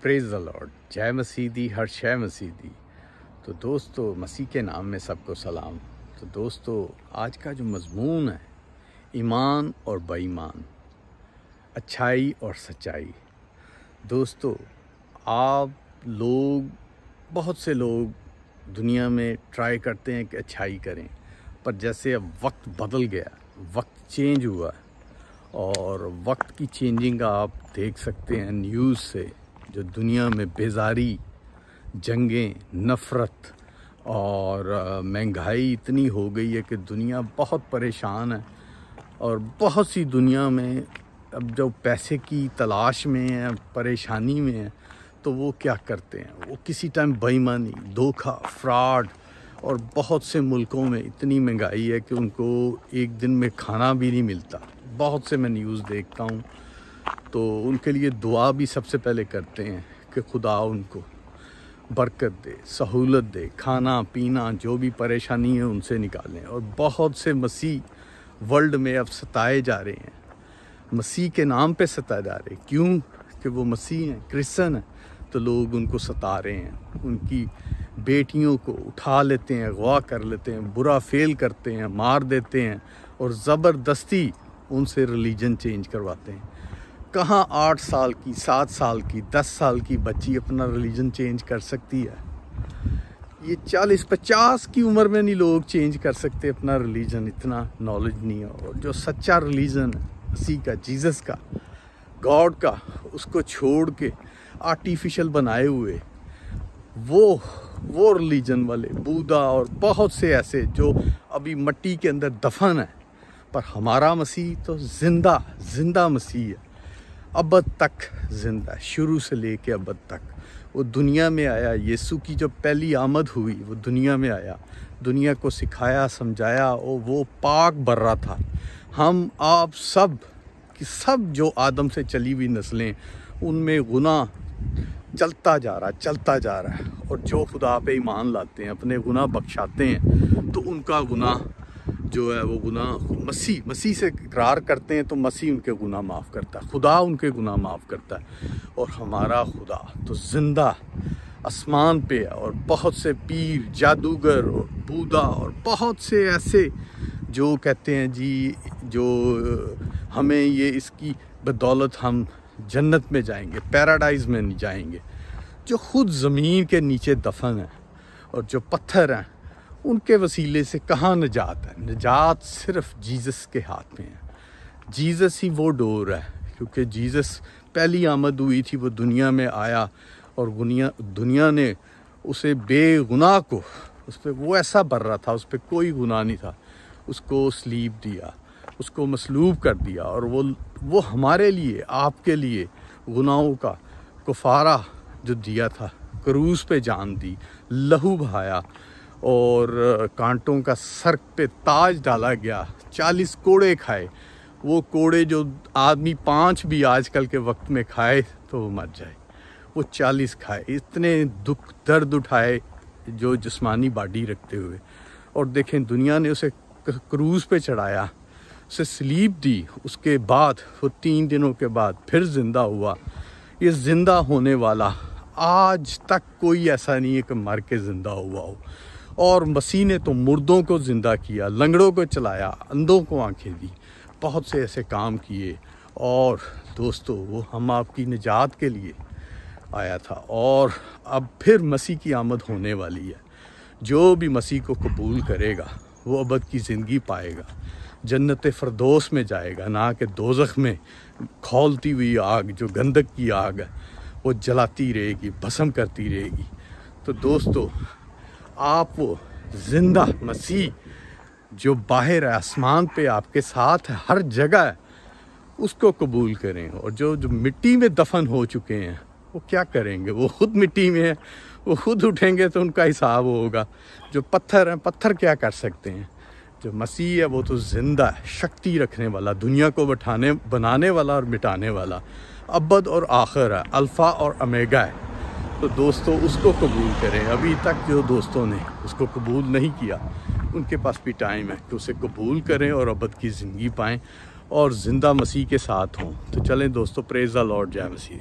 Praise the Lord. जय मसीह दी, हर शय मसीह दी। तो दोस्तों, मसीह के नाम में सबको सलाम। तो दोस्तों, आज का जो मज़मून है, ईमान और बेईमान, अच्छाई और सच्चाई। दोस्तों, आप लोग, बहुत से लोग दुनिया में ट्राई करते हैं कि अच्छाई करें, पर जैसे अब वक्त बदल गया, वक्त चेंज हुआ, और वक्त की चेंजिंग का आप देख सकते हैं न्यूज़ से। जो दुनिया में बेजारी, जंगें, नफ़रत और महंगाई इतनी हो गई है कि दुनिया बहुत परेशान है। और बहुत सी दुनिया में अब जो पैसे की तलाश में है, परेशानी में है, तो वो क्या करते हैं, वो किसी टाइम बेईमानी, धोखा, फ्रॉड। और बहुत से मुल्कों में इतनी महंगाई है कि उनको एक दिन में खाना भी नहीं मिलता। बहुत से मैं न्यूज़ देखता हूँ, तो उनके लिए दुआ भी सबसे पहले करते हैं कि खुदा उनको बरकत दे, सहूलत दे, खाना पीना जो भी परेशानी है उनसे निकालें। और बहुत से मसीह वर्ल्ड में अब सताए जा रहे हैं, मसीह के नाम पे सताए जा रहे हैं। क्यों? कि वो मसीह हैं, क्रिश्चियन हैं, तो लोग उनको सता रहे हैं। उनकी बेटियों को उठा लेते हैं, अगवा कर लेते हैं, बुरा फेल करते हैं, मार देते हैं और ज़बरदस्ती उनसे रिलीजन चेंज करवाते हैं। कहाँ 8 साल की, 7 साल की, 10 साल की बच्ची अपना रिलीजन चेंज कर सकती है? ये 40-50 की उम्र में नहीं लोग चेंज कर सकते अपना रिलीजन, इतना नॉलेज नहीं है। और जो सच्चा रिलीजन है मसीह का, जीसस का, गॉड का, उसको छोड़ के आर्टिफिशियल बनाए हुए वो रिलीजन वाले बूढ़ा और बहुत से ऐसे जो अभी मिट्टी के अंदर दफन है। पर हमारा मसीह तो जिंदा मसीह है, अबद तक जिंदा, शुरू से लेके अबद तक। वो दुनिया में आया, यीशु की जो पहली आमद हुई, वो दुनिया में आया, दुनिया को सिखाया, समझाया, और वो पाक बर्रा था। हम आप सब कि सब जो आदम से चली हुई नस्लें, उनमें गुनाह चलता जा रहा है। और जो खुदा पे ईमान लाते हैं, अपने गुनाह बख्शाते हैं, तो उनका गुनाह जो है वो गुनाह मसीह से इकरार करते हैं, तो मसीह उनके गुनाह माफ़ करता है, खुदा उनके गुनाह माफ़ करता है। और हमारा खुदा तो जिंदा आसमान पे है। और बहुत से पीर, जादूगर और बूढ़ा और बहुत से ऐसे जो कहते हैं जी, जो हमें ये इसकी बदौलत हम जन्नत में जाएंगे, पैराडाइज में नहीं जाएंगे, जो खुद ज़मीन के नीचे दफन है। और जो पत्थर हैं, उनके वसीले से कहाँ निजात है? निजात सिर्फ जीसस के हाथ में है। जीसस ही वो डोर है, क्योंकि जीसस पहली आमद हुई थी, वो दुनिया में आया, और दुनिया ने उसे बेगुनाह को, उस पर वो ऐसा भर रहा था, उस पर कोई गुनाह नहीं था, उसको सलीब दिया, उसको मसलूब कर दिया। और वो हमारे लिए, आपके लिए गुनाहों का कफारा जो दिया था, क्रूस पे जान दी, लहू बहाया, और कांटों का सर पे ताज डाला गया, 40 कोड़े खाए। वो कोड़े जो आदमी 5 भी आजकल के वक्त में खाए तो वो मर जाए, वो 40 खाए। इतने दुख दर्द उठाए जो जिस्मानी बॉडी रखते हुए। और देखें, दुनिया ने उसे क्रूज पे चढ़ाया, उसे सलीब दी, उसके बाद वो 3 दिनों के बाद फिर ज़िंदा हुआ। ये ज़िंदा होने वाला आज तक कोई ऐसा नहीं है कि मर के ज़िंदा हुआ हो। और मसीह ने तो मुर्दों को ज़िंदा किया, लंगड़ों को चलाया, अंधों को आंखें दी, बहुत से ऐसे काम किए। और दोस्तों, वो हम आपकी निजात के लिए आया था। और अब फिर मसीह की आमद होने वाली है। जो भी मसीह को कबूल करेगा वो अबद की ज़िंदगी पाएगा, जन्नत फ़िरदौस में जाएगा, ना कि दोज़ख में खौलती हुई आग, जो गंधक की आग है, वो जलाती रहेगी, भस्म करती रहेगी। तो दोस्तों, आप वो जिंदा मसीह जो बाहर है, आसमान पे आपके साथ है, हर जगह है, उसको कबूल करें। और जो मिट्टी में दफन हो चुके हैं, वो क्या करेंगे? वो खुद मिट्टी में है, वो खुद उठेंगे तो उनका हिसाब होगा। जो पत्थर हैं, पत्थर क्या कर सकते हैं? जो मसीह है वो तो जिंदा है, शक्ति रखने वाला, दुनिया को बनाने वाला और मिटाने वाला, अबद और आखिर है, अल्फ़ा और ओमेगा है। तो दोस्तों, उसको कबूल करें। अभी तक जो दोस्तों ने उसको कबूल नहीं किया, उनके पास भी टाइम है कि उसे कबूल करें और अबद की ज़िंदगी पाएँ और ज़िंदा मसीह के साथ हों। तो चलें दोस्तों, प्रेज़ द लॉर्ड, जय मसीह।